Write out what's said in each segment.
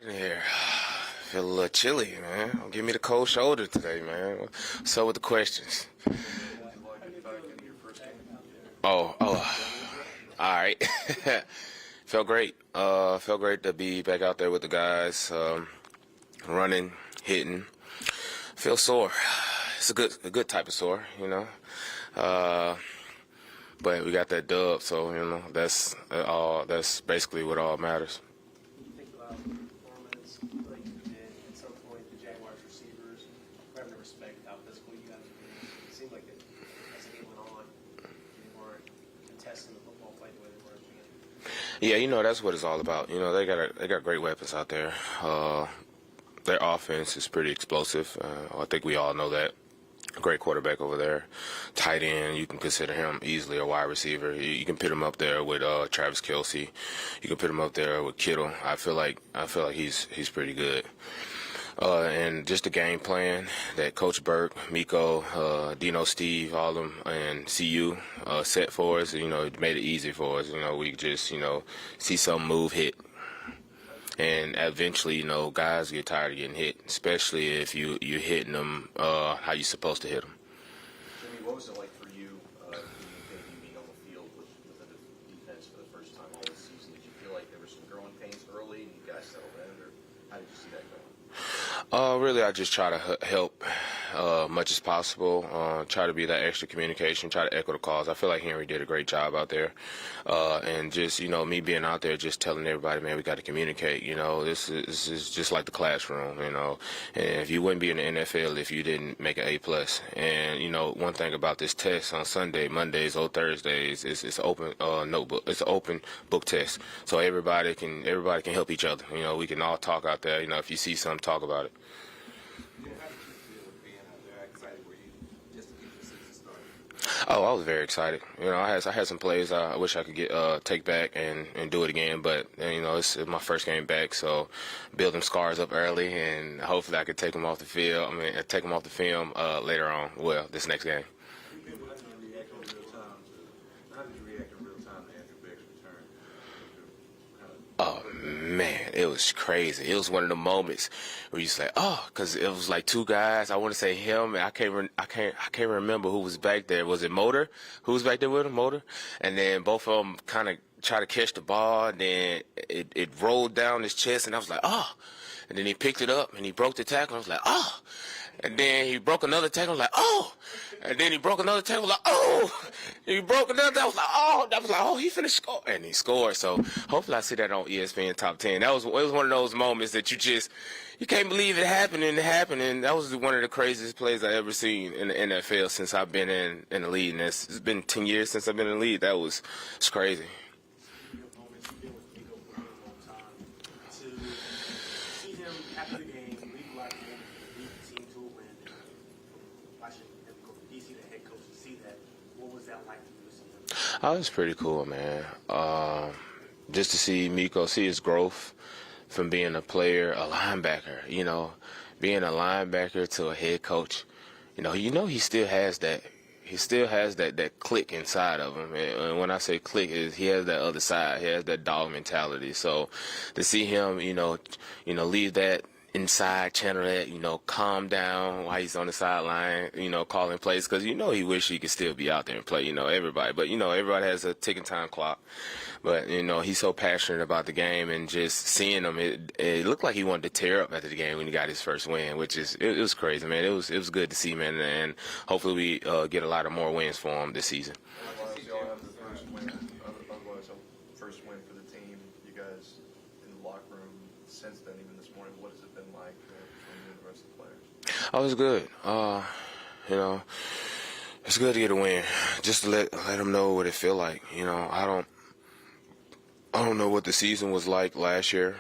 Here, feel a little chilly, man. Don't give me the cold shoulder today, man. So with the questions. All right. Felt great. Felt great to be back out there with the guys, running, hitting. Feel sore. It's a good type of sore, you know. But we got that dub, so you know that's all. That's basically what all matters. When you think about performance, like you did at some point, the Jaguars receivers, having to respect how physical you guys were. It seemed like it, as the game went on, they weren't contesting the football fight the way they were at the beginning. Yeah, you know that's what it's all about. You know they got great weapons out there. Their offense is pretty explosive. I think we all know that. Great quarterback over there. Tight end, you can consider him easily a wide receiver. You can put him up there with Travis Kelce. You can put him up there with Kittle. I feel like he's pretty good. And just the game plan that Coach Burke, Miko, Dino, Steve, all of them, and CU set for us, you know, it made it easy for us. You know, we just, you know, see some move hit. And eventually, you know, guys get tired of getting hit, especially if you're hitting them how you're supposed to hit them. Jimmie, what was it like for you being on the field with the defense for the first time all this season? Did you feel like there were some growing pains early and you guys settled in, or how did you see that going? Really, I just try to help much as possible. Try to be that extra communication. Try to echo the calls. I feel like Henry did a great job out there, and just you know me being out there, just telling everybody, man, we got to communicate. You know, this is just like the classroom. You know, and if you wouldn't be in the NFL if you didn't make an A+. And you know, one thing about this test on Sunday, Mondays, or Thursdays, it's open notebook. It's an open book test, so everybody can help each other. You know, we can all talk out there. You know, if you see something, talk about it. Oh, I was very excited. You know, I had some plays I wish I could take back and do it again. But you know, it's my first game back, so building scars up early, and hopefully I could take them off the field. Take them off the film later on. Well, this next game. Oh man, it was crazy. It was one of the moments where you say, "Oh," because it was like two guys. I want to say him, and I can't remember who was back there. Was it Motor? Who was back there with him? Motor, and then both of them kind of tried to catch the ball, and then it rolled down his chest, and I was like, "Oh," and then he picked it up and he broke the tackle. I was like, "Oh," and then he broke another tackle. I was like, "Oh," and then he broke another tackle. I was like, "Oh," he broke another. I was like, "Oh," I was like, "Oh, he finna score," and he scored. So hopefully I see that on ESPN Top 10. It was one of those moments that you can't believe it happened, and it happened, and that was one of the craziest plays I ever seen in the NFL since I've been in the league. And it's been 10 years since I've been in the league. It's crazy. Oh, it was pretty cool, man. Just to see Miko, see his growth from being a player, a linebacker, you know, being a linebacker to a head coach. You know, he still has that. He still has that click inside of him. And when I say click, he has that other side. He has that dog mentality. So to see him, you know, leave that inside, channel that, you know, calm down while he's on the sideline, you know, calling plays, because you know he wish he could still be out there and play, you know, everybody. But, you know, everybody has a ticking time clock. But, you know, he's so passionate about the game, and just seeing him, it looked like he wanted to tear up after the game when he got his first win, which is, it was crazy, man. It was good to see, man, and hopefully we get a lot of more wins for him this season. First win for the team. You guys in the locker room since then, even this morning, what has it been like between you and the rest of the players? Oh, it was good. You know, it's good to get a win, just to let them know what it feel like. You know, I don't know what the season was like last year.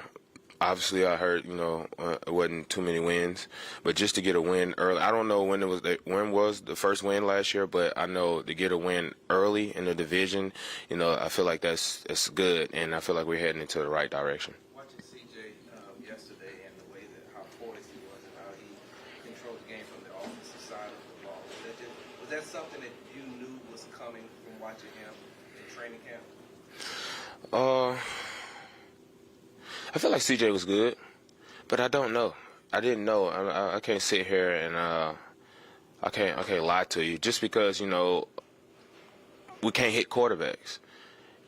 Obviously, I heard, you know, it wasn't too many wins, but just to get a win early. I don't know when was the first win last year, but I know to get a win early in the division, you know, I feel like that's good, and I feel like we're heading into the right direction. Watching CJ yesterday and the way that how poised he was and how he controlled the game from the offensive side of the ball, was that something that you knew was coming from watching him in training camp? I feel like CJ was good. But I don't know. I didn't know. I can't sit here and I can't lie to you. Just because, you know, we can't hit quarterbacks.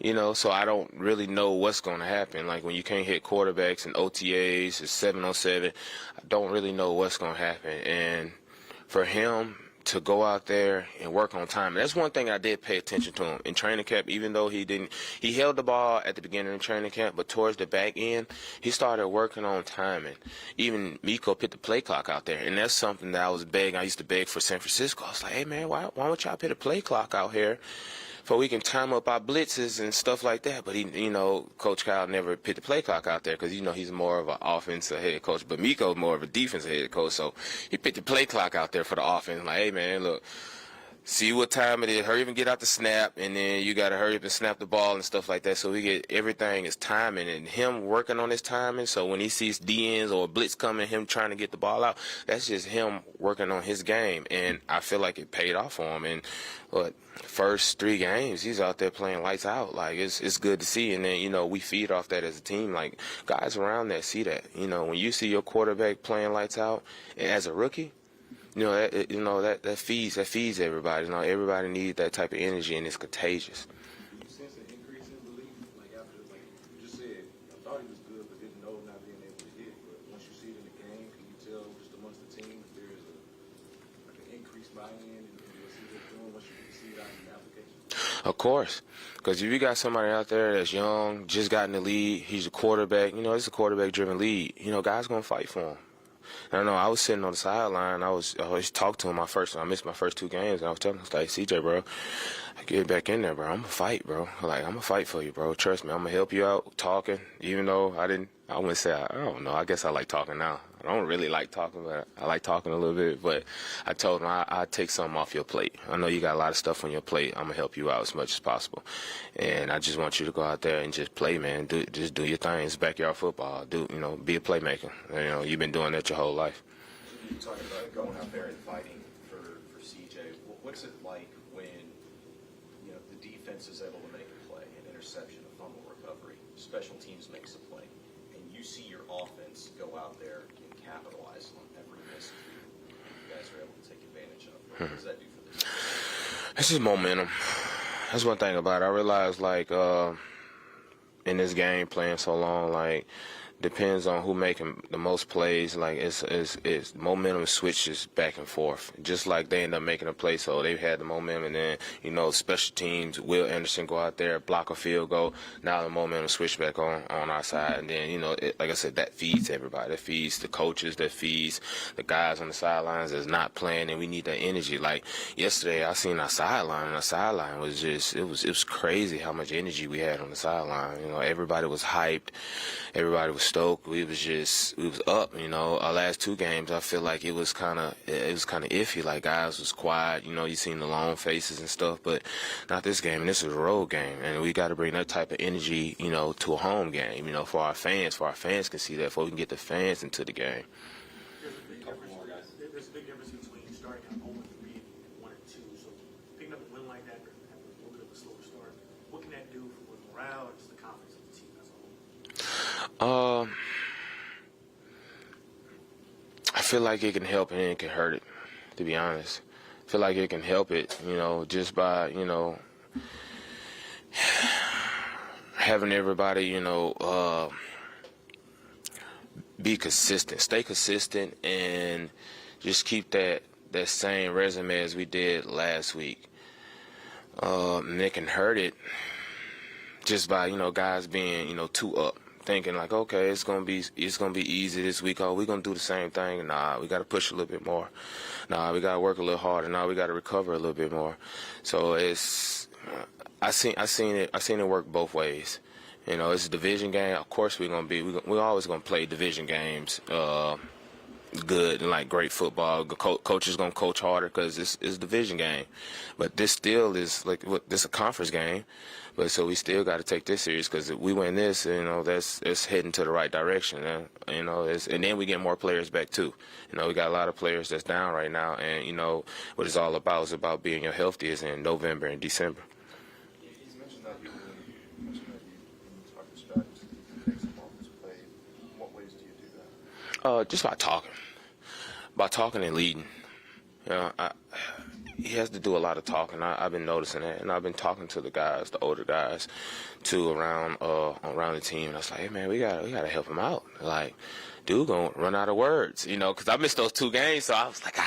You know, so I don't really know what's going to happen. Like when you can't hit quarterbacks and OTAs, it's 7-on-7. I don't really know what's going to happen. And for him to go out there and work on time, that's one thing I did pay attention to him in training camp. Even though he held the ball at the beginning of training camp, but towards the back end, he started working on timing. Even DeMeco put the play clock out there, and that's something that I used to beg for San Francisco. I was like, hey man, why don't y'all put a play clock out here? So we can time up our blitzes and stuff like that. But Coach Kyle never put the play clock out there because he's more of an offensive head coach. But Miko's more of a defensive head coach, so he put the play clock out there for the offense. Like, hey man, look, see what time it is. Hurry up and get out the snap, and then you got to hurry up and snap the ball and stuff like that. So we get everything is timing and him working on his timing. So when he sees DNs or a blitz coming, him trying to get the ball out, that's just him working on his game. And I feel like it paid off for him. And first 3 games, he's out there playing lights out. Like it's good to see. And then we feed off that as a team. Like guys around that see that. When you see your quarterback playing lights out, and as a rookie. That feeds everybody. Everybody needs that type of energy, and it's contagious. Do you sense an increase in belief? Like after, like you just said, I thought he was good, but didn't know not being able to hit. But once you see it in the game, can you tell just amongst the team that there is an increased buy-in and you'll see what they're doing once you can see it out in the application? Of course, because if you got somebody out there that's young, just got in the league, he's a quarterback. It's a quarterback-driven league. Guys gonna fight for him. I know I was sitting on the sideline. I always talked to him I missed my first 2 games, and I was telling him, like, CJ, bro, get back in there, bro. I'm going to fight, bro. Like, I'm going to fight for you, bro. Trust me, I'm going to help you out talking, even though I wouldn't say, I don't know. I guess I like talking now. I don't really like talking, but I like talking a little bit. But I told him I'd take something off your plate. I know you got a lot of stuff on your plate. I'm going to help you out as much as possible. And I just want you to go out there and just play, man. Just do your thing. It's backyard football. Be a playmaker. You've been doing that your whole life. You talking about going out there and fighting for CJ. What's it like when the defense is able to make a play, an interception, a fumble recovery, special teams makes a play, and you see your offense go out there and capitalize on every miscue you guys are able to take advantage of? What does that do for this? It's just momentum. That's one thing about it. I realized, like, in this game, playing so long, like, depends on who making the most plays. Like it's momentum switches back and forth. Just like they end up making a play, so they've had the momentum, and then special teams. Will Anderson go out there, block a field goal. Now the momentum switch back on our side, and then like I said, that feeds everybody. That feeds the coaches. That feeds the guys on the sidelines that's not playing, and we need that energy. Like yesterday, I seen our sideline, and our sideline was just it was crazy how much energy we had on the sideline. Everybody was hyped. Everybody was stoked. We was up. Our last 2 games, I feel like it was kind of iffy. Like guys was quiet. You seen the long faces and stuff, but not this game. And this is a road game, and we got to bring that type of energy, to a home game. For our fans, can see that, before we can get the fans into the game. There's a big difference between starting at 0-3 and 1-2. So picking up a win like that, having a little bit of a slower start, what can that do for morale and just the confidence of the team as a whole? I feel like it can help and it can hurt it, to be honest. I feel like it can help it, just by, having everybody, be consistent, stay consistent, and just keep that same resume as we did last week. And it can hurt it just by, guys being, too up. Thinking like, okay, it's gonna be easy this week. Oh, we're gonna do the same thing. Nah, we gotta push a little bit more. Nah, we gotta work a little harder. Nah, we gotta recover a little bit more. So I seen it work both ways. It's a division game. Of course, we're always gonna play division games. Good and like great football. Coach is gonna coach harder because it's a division game, but this still is this a conference game. But so we still got to take this serious, because if we win this, that's heading to the right direction. And then we get more players back too. We got a lot of players that's down right now, and what it's all about is about being your healthiest in November and December. He's mentioned that you talk to strategies, you take some offensive play. In what ways do you do that? Just by talking and leading. You know, he has to do a lot of talking. I've been noticing that, and I've been talking to the guys, the older guys, too, around the team. And I was like, hey man, we gotta help him out. Like, dude, gonna run out of words, you know, because I missed those 2 games, so I was like,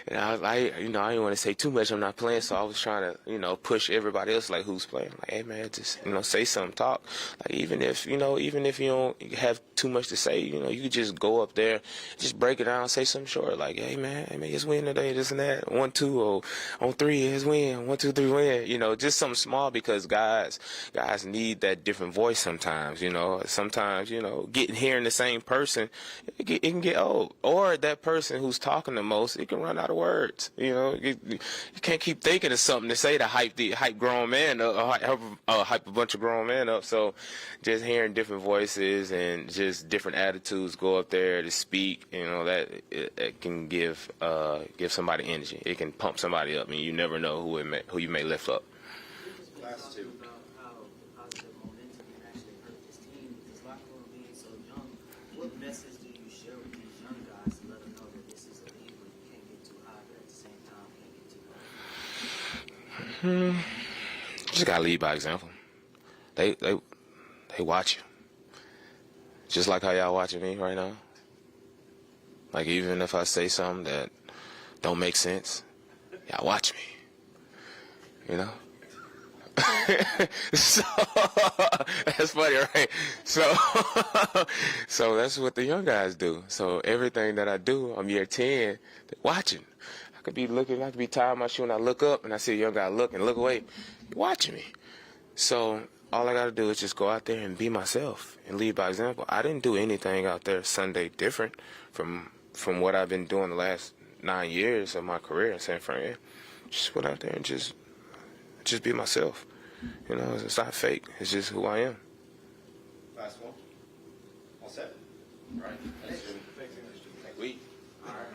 And I didn't want to say too much. I'm not playing, so I was trying to, push everybody else, like who's playing. Like, hey man, just say something, talk. Like even if you don't have too much to say, you could just go up there, just break it down, say something short. Like, hey man, just win today, this and that, 1-2, or on 3, let's win, 1, 2, 3, win. Just something small because guys need that different voice sometimes. Sometimes hearing the same person, it can get old, or that person who's talking the most, it can run out of words. You can't keep thinking of something to say to hype grown man up, hype a bunch of grown men up. So just hearing different voices and just different attitudes go up there to speak, that it can give somebody energy. It can pump somebody up, and you never know who you may lift up. Last two. About how the positive momentum can actually hurt this team, with this locker room being so young. What message do you share with these young guys to let them know that this is a league where you can't get too high, but at the same time can't get too low? Just gotta lead by example. They watch you, just like how y'all watching me right now. Like, even if I say something that don't make sense, y'all watch me. So that's funny, right? So that's what the young guys do. So everything that I do, I'm year 10, they're watching. I could be tying my shoe, and I look up and I see a young guy look away. You're watching me. So all I got to do is just go out there and be myself and lead by example. I didn't do anything out there Sunday different from what I've been doing the last 9 years of my career in San Fran. Just went out there and just be myself. It's not fake. It's just who I am. Last one. All set? All right. Thanks, Jimmy. We. All right.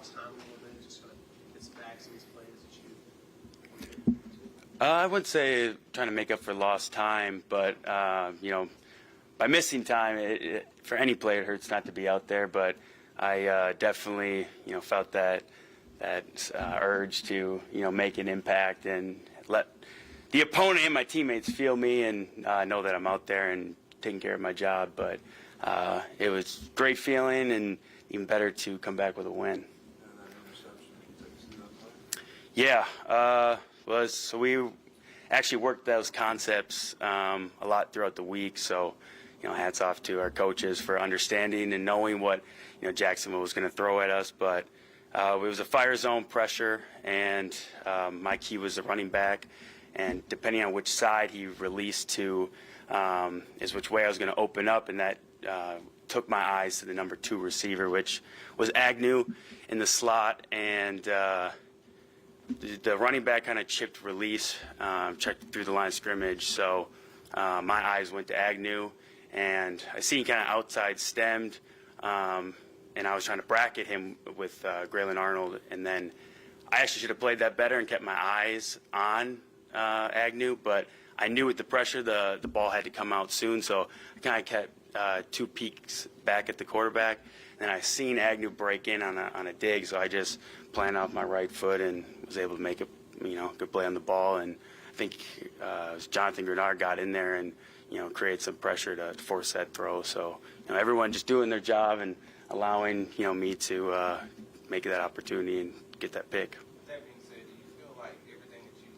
lost time a little bit, just kind of get back some of these plays that you? I wouldn't say trying to make up for lost time, but by missing time, for any player, it hurts not to be out there. But I definitely, felt that urge to, make an impact and let the opponent and my teammates feel me and know that I'm out there and taking care of my job. But it was a great feeling, and even better to come back with a win. Yeah, so we actually worked those concepts a lot throughout the week. So, hats off to our coaches for understanding and knowing what Jacksonville was going to throw at us. But it was a fire zone pressure, and my key was the running back. And depending on which side he released to is which way I was going to open up, and that took my eyes to the number 2 receiver, which was Agnew in the slot. And the running back kind of chipped release, checked through the line of scrimmage. So my eyes went to Agnew, and I seen kind of outside stemmed, and I was trying to bracket him with Graylin Arnold. And then I actually should have played that better and kept my eyes on Agnew, but I knew with the pressure the ball had to come out soon, so I kind of kept 2 peeks back at the quarterback. And I seen Agnew break in on a dig, so I just planted off my right foot and was able to make a good play on the ball. And I think Jonathan Grenard got in there and created some pressure to force that throw. So everyone just doing their job and allowing me to make that opportunity and get that pick. With that being said, do you feel like everything that you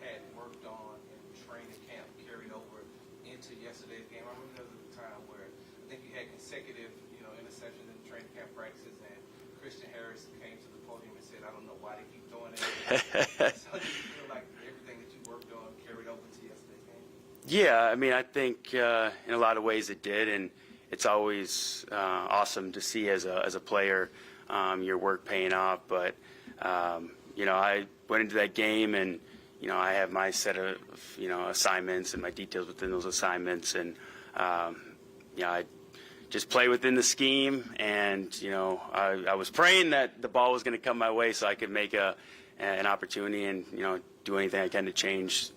had worked on in training camp carried over into yesterday's game? I remember there was a time where I think you had consecutive, interceptions in training camp practices, and Christian Harris came to the podium and said, "I don't know why they keep doing it." So do you feel like everything that you worked on carried over to yesterday's game? Yeah, I mean, I think in a lot of ways it did, and it's always awesome to see as a player your work paying off. But I went into that game, and I have my set of assignments and my details within those assignments, and I just play within the scheme. And I was praying that the ball was going to come my way so I could make an opportunity and do anything I can to change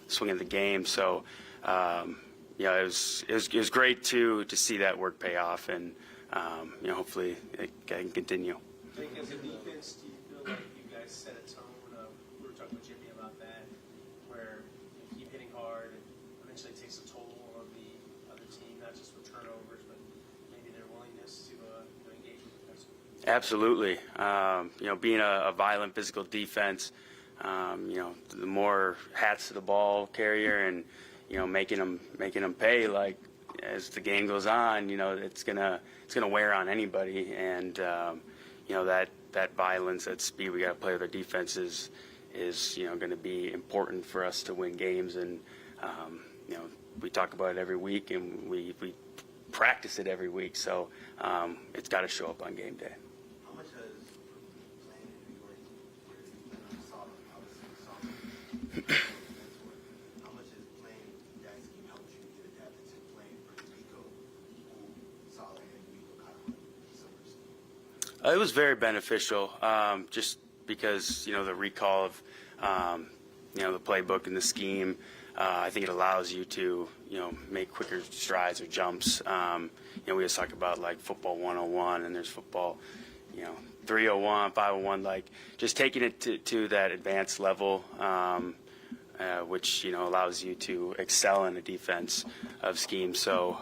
swing of the game. So it was great to see that work pay off, and hopefully it can continue. I think as a defense, do you feel like you guys set a tone? We were talking with Jimmie about that, where you keep hitting hard and eventually it takes a toll on the other team, not just with turnovers, but maybe their willingness to engage with the defense. Absolutely. Being a violent physical defense, the more hats to the ball carrier and making them pay, like as the game goes on, it's gonna wear on anybody. And that violence, that speed we got to play with our defense is going to be important for us to win games. And we talk about it every week, and we practice it every week. So it's got to show up on game day. How much has playing in New York, where you've been on solid, obviously solid, how much has playing that scheme helped you get adapted to playing for DeMeco, who solid and DeMeco kind of run similar scheme? It was very beneficial, just because the recall of the playbook and the scheme. I think it allows you to make quicker strides or jumps. We just talk about like football 101, and there's football 301, 501, like just taking it to that advanced level, which allows you to excel in a defense of scheme. So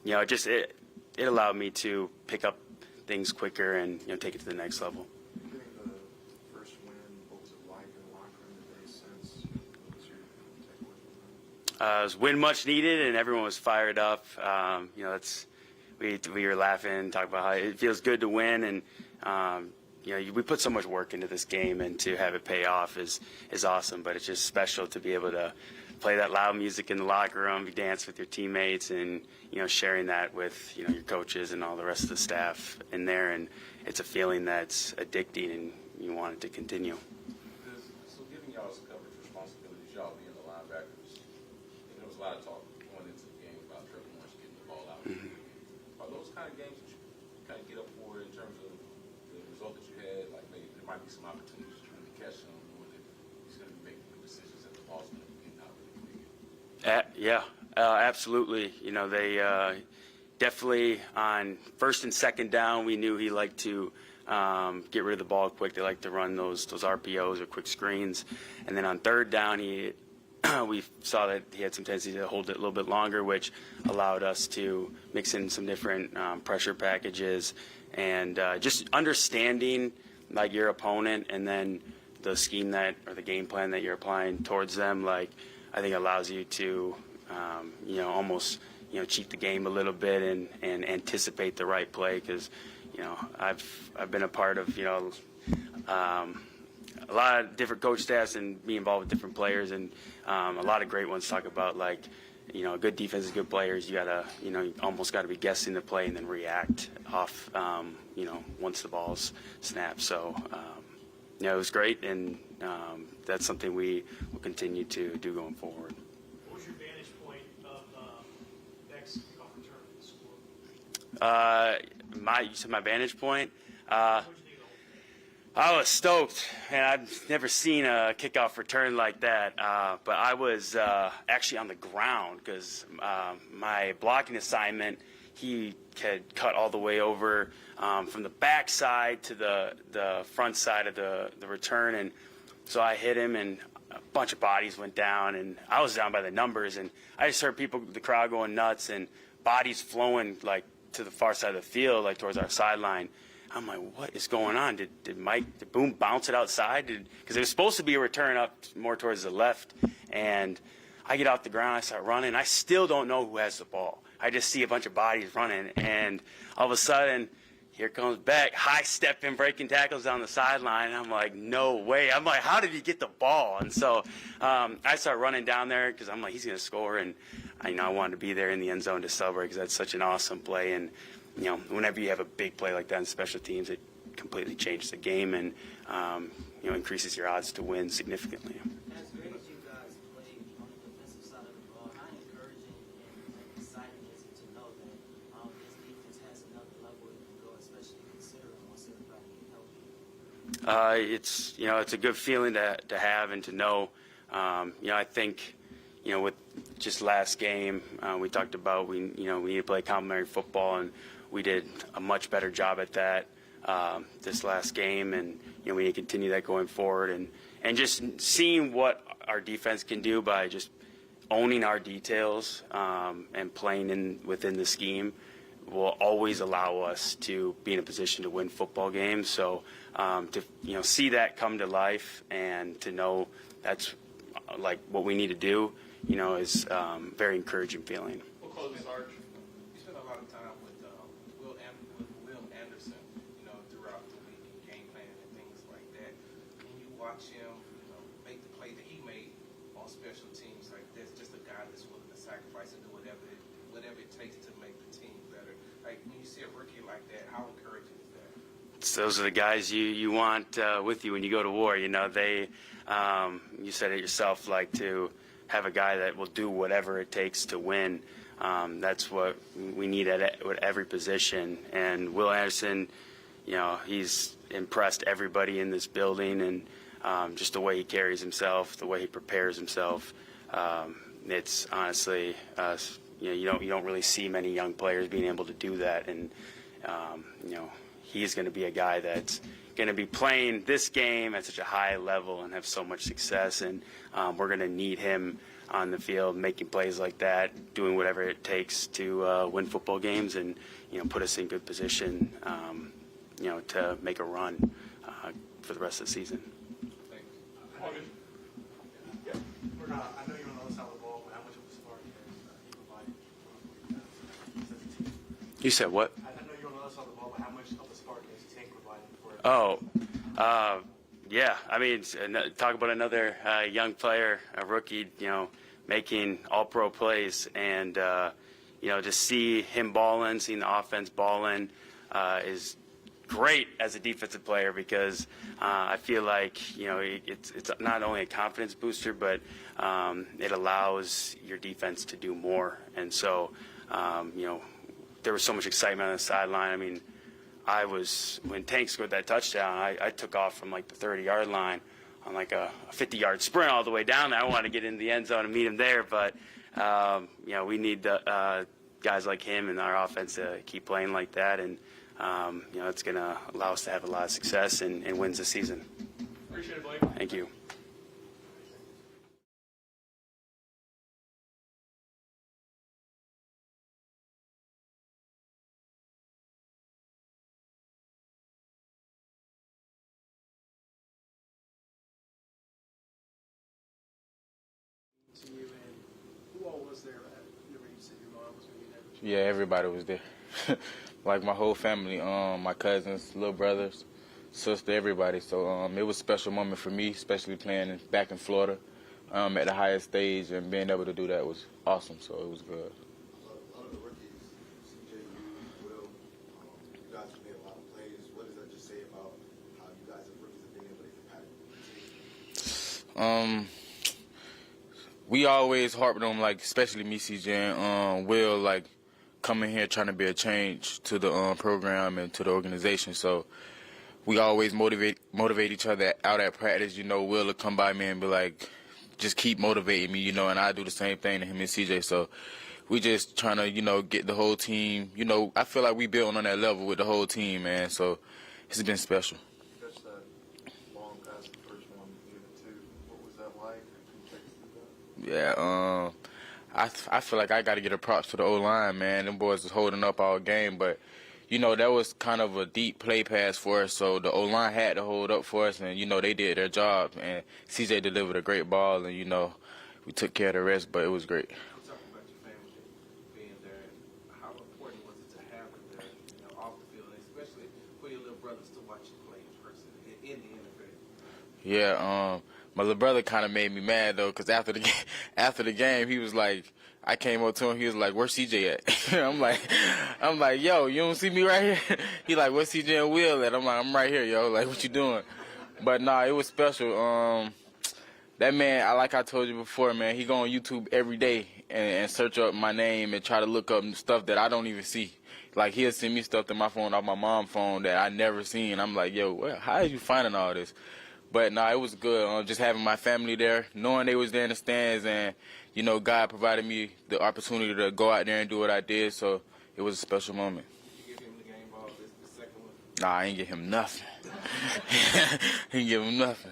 it allowed me to pick up things quicker and take it to the next level. Getting the first win, what was it like in the locker room today since? What was your takeaway from that? It was win much needed, and everyone was fired up. We were laughing, talking about how it feels good to win, and we put so much work into this game, and to have it pay off is awesome. But it's just special to be able to play that loud music in the locker room, dance with your teammates, and sharing that with your coaches and all the rest of the staff in there. And it's a feeling that's addicting, and you want it to continue. So giving y'all some coverage responsibilities, y'all being the linebackers, there was a lot of talk going into the game about Trevor Lawrence getting the ball out. Are those kind of games that you kind of get up for in terms of the result that you there might be some opportunities for him to catch him, knowing that he's going to be making good decisions and the ball's going to be getting out really quick. Yeah, absolutely. You know, they definitely on first and second down, we knew he liked to get rid of the ball quick. They like to run those RPOs or quick screens. And then on third down, we saw that he had some tendency to hold it a little bit longer, which allowed us to mix in some different pressure packages and just understanding like your opponent and then the scheme that or the game plan that you're applying towards them. Like I think allows you to almost cheat the game a little bit and anticipate the right play because I've been a part of a lot of different coach staffs and be involved with different players and a lot of great ones talk about like good defense is good players. You gotta you almost gotta be guessing the play and then react off once the ball's snapped. So it was great and that's something we will continue to do going forward. What was your vantage point of Beck's kickoff return in the score? You said my vantage point. What did you think of the whole thing? I was stoked, and I've never seen a kickoff return like that. But I was actually on the ground because my blocking assignment, he had cut all the way over from the back side to the front side of the return, and so I hit him, and a bunch of bodies went down, and I was down by the numbers, and I just heard the crowd going nuts, and bodies flowing like to the far side of the field, like towards our sideline. I'm like, what is going on? Did Boom bounce it outside? Because it was supposed to be a return up more towards the left. And I get off the ground, I start running. I still don't know who has the ball. I just see a bunch of bodies running. And all of a sudden, here comes Beck, high-stepping, breaking tackles down the sideline. And I'm like, no way. I'm like, how did he get the ball? And so I start running down there because I'm like, he's going to score. And I wanted to be there in the end zone to celebrate because that's such an awesome play. And whenever you have a big play like that in special teams, it completely changes the game and increases your odds to win significantly. As great as you guys played on the defensive side of the ball, how encouraging and exciting is it to know that this defense has another level it can go, especially considering once everybody get healthy? It's a good feeling to have and to know. I think with just last game, we talked about we need to play complementary football, and we did a much better job at that this last game, and we need to continue that going forward, and just seeing what our defense can do by just owning our details and playing within the scheme will always allow us to be in a position to win football games. So to see that come to life and to know that's like what we need to do, is very encouraging feeling. We'll close this, Arch. You spent a lot of time with Will Anderson, throughout the week, game planning and things like that. When you watch him, make the play that he made on special teams, like that's just a guy that's willing to sacrifice and do whatever it takes to make the team better. Like when you see a rookie like that, how encouraging is that? Those are the guys you want with you when you go to war. They, you said it yourself, like to have a guy that will do whatever it takes to win. That's what we need at every position. And Will Anderson, he's impressed everybody in this building, and just the way he carries himself, the way he prepares himself. It's honestly, you don't really see many young players being able to do that. And he's going to be a guy that's going to be playing this game at such a high level and have so much success, and we're going to need him on the field making plays like that, doing whatever it takes to win football games and put us in good position to make a run for the rest of the season. Thanks. I know you're on the other side of the ball, but how much of a spark has he provided? You said what? I know you're on the other side of the ball, but how much of a spark has Tank provided for it? Yeah. I mean, talk about another young player, a rookie, making all-pro plays, and to see him balling, seeing the offense balling, is great as a defensive player because I feel like it's not only a confidence booster, but it allows your defense to do more. And so there was so much excitement on the sideline. I mean, when Tank scored that touchdown, I took off from like the 30-yard line on like a 50-yard sprint all the way down there. I wanted to get in the end zone and meet him there, but we need guys like him in our offense to keep playing like that, and it's going to allow us to have a lot of success and wins this season. Appreciate it, Blake. Thank you. To you, and who all was there? Whenever you said your mom was going to be there. Yeah, everybody was there. Like my whole family, my cousins, little brothers, sister, everybody. So it was a special moment for me, especially playing back in Florida at the highest stage, and being able to do that was awesome. So it was good. A lot of the rookies, CJ, you, Will, you guys have made a lot of plays. What does that just say about how you guys as rookies have been able to impact the team? We always harped on, like, especially me, CJ, and Will, like, coming here trying to be a change to the program and to the organization. So we always motivate each other out at practice. Will will come by me and be like, just keep motivating me, and I do the same thing to him and CJ. So we just trying to, get the whole team. I feel like we built on that level with the whole team, man. So it's been special. Just that long past the first one, even two. What was that like? Can you take us through that? Yeah, I feel like I got to get a props to the O-line, man. Them boys was holding up all game, but, that was kind of a deep play pass for us, so the O-line had to hold up for us, and, they did their job, and CJ delivered a great ball, and, we took care of the rest, but it was great. Talk about your family being there, and how important was it to have them there, off the field, especially for your little brothers to watch you play in person in the NFL. Yeah, my little brother kind of made me mad though, cause after the game, he was like, I came up to him, he was like, "Where's CJ at?" I'm like, "Yo, you don't see me right here?" He like, "Where's CJ and Will at?" I'm like, "I'm right here, yo. Like, what you doing?" But nah, it was special. That man, like I told you before, man, he go on YouTube every day and search up my name and try to look up stuff that I don't even see. Like, he'll send me stuff to my phone off my mom's phone that I never seen. I'm like, yo, how are you finding all this? But nah, it was good. Just having my family there, knowing they was there in the stands, and God provided me the opportunity to go out there and do what I did. So it was a special moment. Did you give him the game ball, the second one? Nah, I ain't give him nothing. Ain't give him nothing.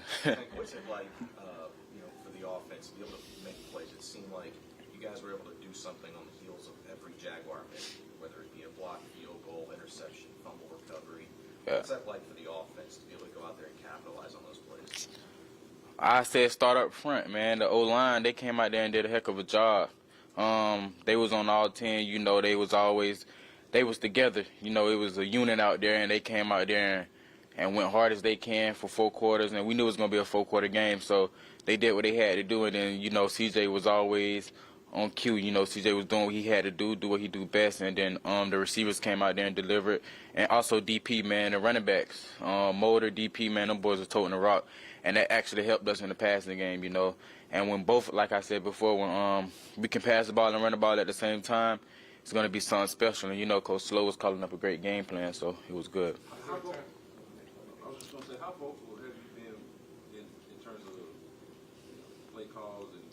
What's it like, for the offense to be able to make plays? It seemed like you guys were able to do something on the heels of every Jaguar miss, whether it be a block, field goal, interception, fumble recovery. Yeah. What's that like for the offense to be able to go out there and capitalize on those plays? I said start up front, man. The O-line, they came out there and did a heck of a job. They was on all 10, they was together. It was a unit out there, and they came out there and went hard as they can for 4 quarters, and we knew it was going to be a 4-quarter game, so they did what they had to do, and then, CJ was always on cue. CJ was doing what he had to do what he do best, and then the receivers came out there and delivered, and also DP, man, the running backs, Motor, DP, man, them boys were toting the rock, and that actually helped us in the passing game, and when both, like I said before, when we can pass the ball and run the ball at the same time, it's going to be something special, and Coach Slow was calling up a great game plan, so it was good. I was just going to say, how vocal have you been in terms of play calls and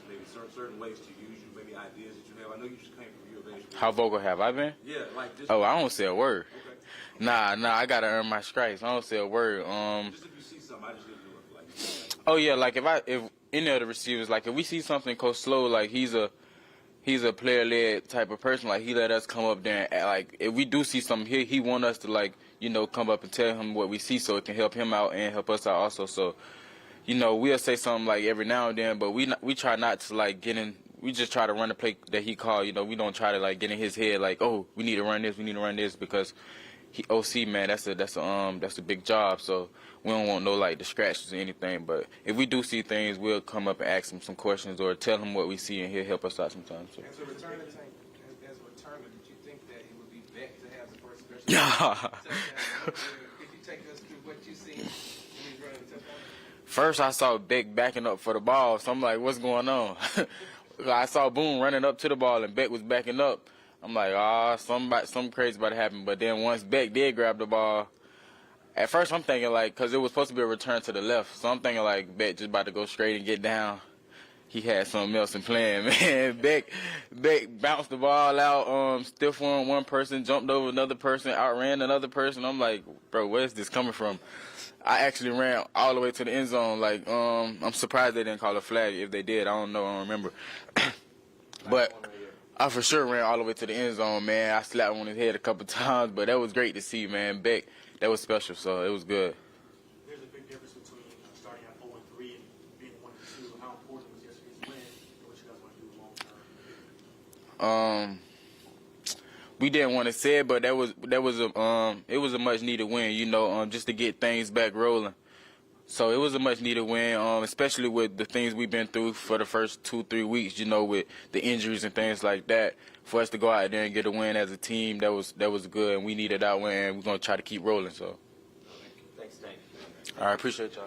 maybe certain ways to use you, maybe ideas that you have? I know you just came from your base. How vocal have I been? Yeah, like just. Oh, I don't say a word. Okay. Nah, I got to earn my stripes. I don't say a word. Just if you see something, I just didn't do it. Like. Oh, yeah, like if any of the receivers, like if we see something, Coach Slow, like he's a player-led type of person. Like, he let us come up there and, like, if we do see something here, he want us to, like, come up and tell him what we see so it can help him out and help us out also. So, we'll say something, like, every now and then, but we try not to, like, we just try to run the play that he called. We don't try to, like, get in his head, like, oh, we need to run this, because he OC, man, that's a big job. So we don't want no, like, distractions or anything. But if we do see things, we'll come up and ask him some questions or tell him what we see, and he'll help us out sometimes. So. As a returner, did you think that it would be better to have the first special? Yeah. Could you take us through what you seen when he's running the touchdown? First, I saw Beck backing up for the ball, so I'm like, what's going on? I saw Boone running up to the ball, and Beck was backing up. I'm like, something crazy about to happen. But then once Beck did grab the ball, at first I'm thinking like, because it was supposed to be a return to the left, so I'm thinking like Beck just about to go straight and get down. He had something else in plan, man. Beck bounced the ball out, stiff armed one person, jumped over another person, outran another person. I'm like, bro, where's this coming from? I actually ran all the way to the end zone. Like, I'm surprised they didn't call a flag. If they did, I don't know. I don't remember. But I for sure ran all the way to the end zone, man. I slapped him on his head a couple times, but that was great to see, man. Beck, that was special, so it was good. There's a big difference between starting at 0-3 and being 1-2. How important was yesterday's win and what you guys want to do long term? We didn't want to say it, but it was a much needed win, you know, just to get things back rolling. So it was a much needed win, especially with the things we've been through for the first 2-3 weeks, you know, with the injuries and things like that. For us to go out there and get a win as a team, that was good, and we needed that win, and we're gonna try to keep rolling. So, Thanks. all right, appreciate y'all.